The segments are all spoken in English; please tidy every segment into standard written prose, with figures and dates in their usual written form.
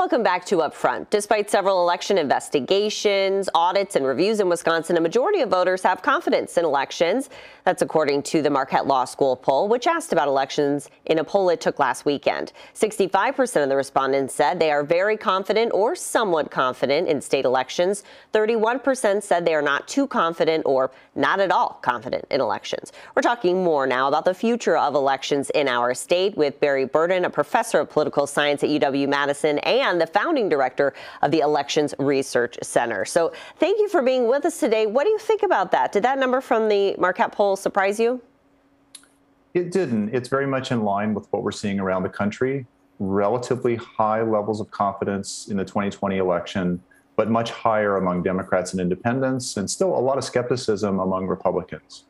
Welcome back to Upfront. Despite several election investigations, audits, and reviews in Wisconsin, a majority of voters have confidence in elections. That's according to the Marquette Law School poll, which asked about elections in a poll it took last weekend. 65% of the respondents said they are very confident or somewhat confident in state elections. 31% said they are not too confident or not at all confident in elections. We're talking more now about the future of elections in our state with Barry Burden, a professor of political science at UW-Madison and the founding director of the Elections Research Center. So thank you for being with us today. What do you think about that? Did that number from the Marquette poll surprise you? It didn't. It's very much in line with what we're seeing around the country. Relatively high levels of confidence in the 2020 election, but much higher among Democrats and independents, and still a lot of skepticism among Republicans.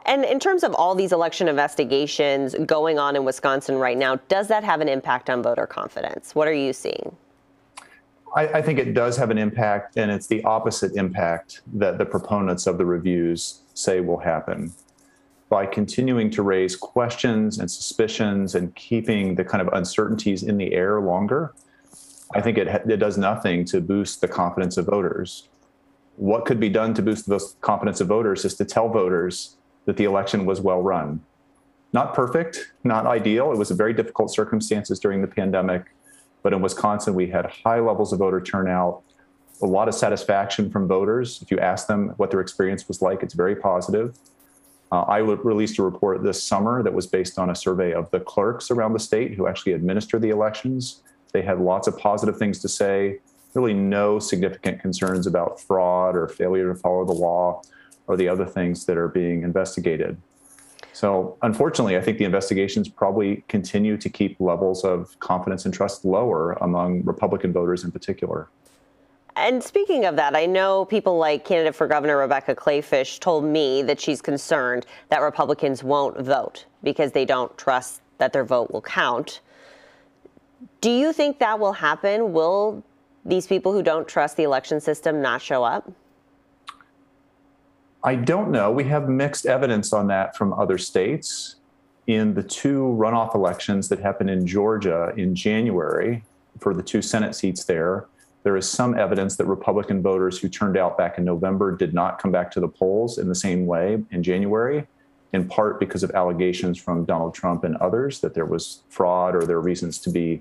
And in terms of all these election investigations going on in Wisconsin right now, does that have an impact on voter confidence? What are you seeing? I think it does have an impact, and it's the opposite impact that the proponents of the reviews say will happen. By continuing to raise questions and suspicions and keeping the kind of uncertainties in the air longer, I think it does nothing to boost the confidence of voters. What could be done to boost the confidence of voters is to tell voters that the election was well run. Not perfect, not ideal. It was a very difficult circumstances during the pandemic. But in Wisconsin, we had high levels of voter turnout, a lot of satisfaction from voters. If you ask them what their experience was like, it's very positive. I released a report this summer that was based on a survey of the clerks around the state who actually administer the elections. They had lots of positive things to say, really no significant concerns about fraud or failure to follow the law or the other things that are being investigated. So unfortunately, I think the investigations probably continue to keep levels of confidence and trust lower among Republican voters in particular. And speaking of that, I know people like candidate for governor Rebecca Kleefisch told me that she's concerned that Republicans won't vote because they don't trust that their vote will count. Do you think that will happen? Will these people who don't trust the election system not show up? I don't know. We have mixed evidence on that from other states. In the two runoff elections that happened in Georgia in January for the two Senate seats there is some evidence that Republican voters who turned out back in November did not come back to the polls in the same way in January, in part because of allegations from Donald Trump and others that there was fraud or there are reasons to be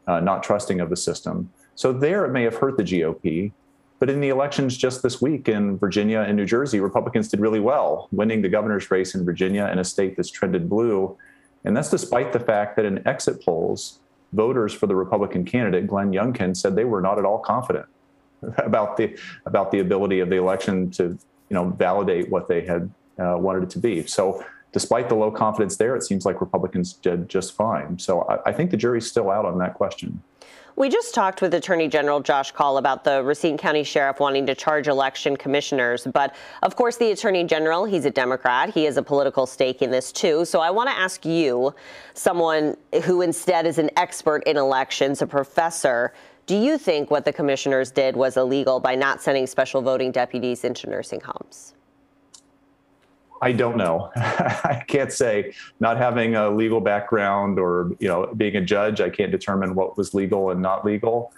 not trusting of the system. So there it may have hurt the GOP. But in the elections just this week in Virginia and New Jersey, Republicans did really well, winning the governor's race in Virginia in a state that's trended blue. And that's despite the fact that in exit polls, voters for the Republican candidate, Glenn Youngkin, said they were not at all confident about the ability of the election to validate what they had wanted it to be. So despite the low confidence there, it seems like Republicans did just fine. So I think the jury's still out on that question. We just talked with Attorney General Josh Kaul about the Racine County Sheriff wanting to charge election commissioners. But of course, the Attorney General, he's a Democrat. He has a political stake in this, too. So I want to ask you, someone who instead is an expert in elections, a professor, do you think what the commissioners did was illegal by not sending special voting deputies into nursing homes? I don't know. I can't say. Not having a legal background or, being a judge, I can't determine what was legal and not legal.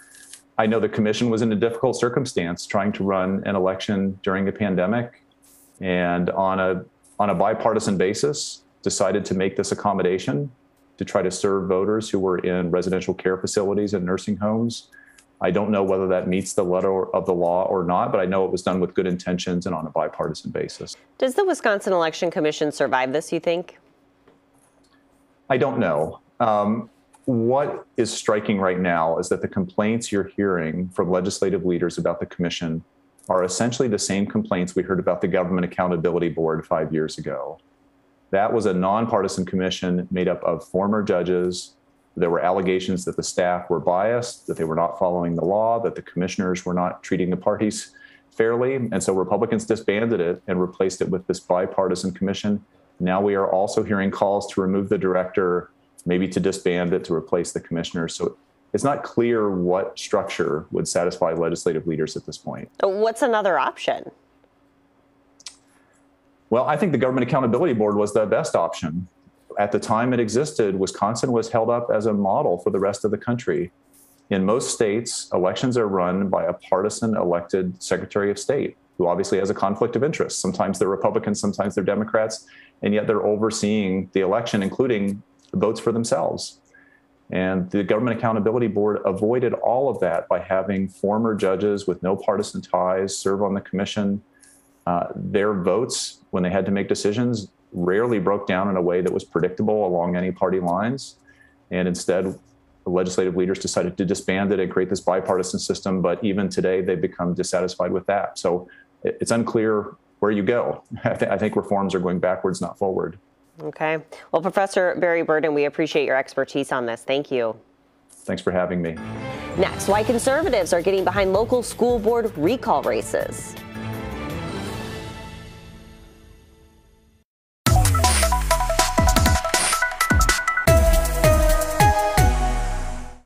I know the commission was in a difficult circumstance trying to run an election during a pandemic, and on a bipartisan basis decided to make this accommodation to try to serve voters who were in residential care facilities and nursing homes. I don't know whether that meets the letter of the law or not, but I know it was done with good intentions and on a bipartisan basis. Does the Wisconsin Election Commission survive this, you think? I don't know. What is striking right now is that the complaints you're hearing from legislative leaders about the commission are essentially the same complaints we heard about the Government Accountability Board 5 years ago. That was a nonpartisan commission made up of former judges. There were allegations that the staff were biased, that they were not following the law, that the commissioners were not treating the parties fairly. And so Republicans disbanded it and replaced it with this bipartisan commission. Now we are also hearing calls to remove the director, maybe to disband it, to replace the commissioners. So it's not clear what structure would satisfy legislative leaders at this point. What's another option? Well, I think the Government Accountability Board was the best option. At the time it existed, Wisconsin was held up as a model for the rest of the country. In most states, elections are run by a partisan elected Secretary of State who obviously has a conflict of interest. Sometimes they're Republicans, sometimes they're Democrats, and yet they're overseeing the election, including votes for themselves. And the Government Accountability Board avoided all of that by having former judges with no partisan ties serve on the commission. Their votes, when they had to make decisions, rarely broke down in a way that was predictable along any party lines. And instead, the legislative leaders decided to disband it and create this bipartisan system. But even today, they've become dissatisfied with that. So it's unclear where you go. I think reforms are going backwards, not forward. Okay. Well, Professor Barry Burden, we appreciate your expertise on this. Thank you. Thanks for having me. Next, why conservatives are getting behind local school board recall races.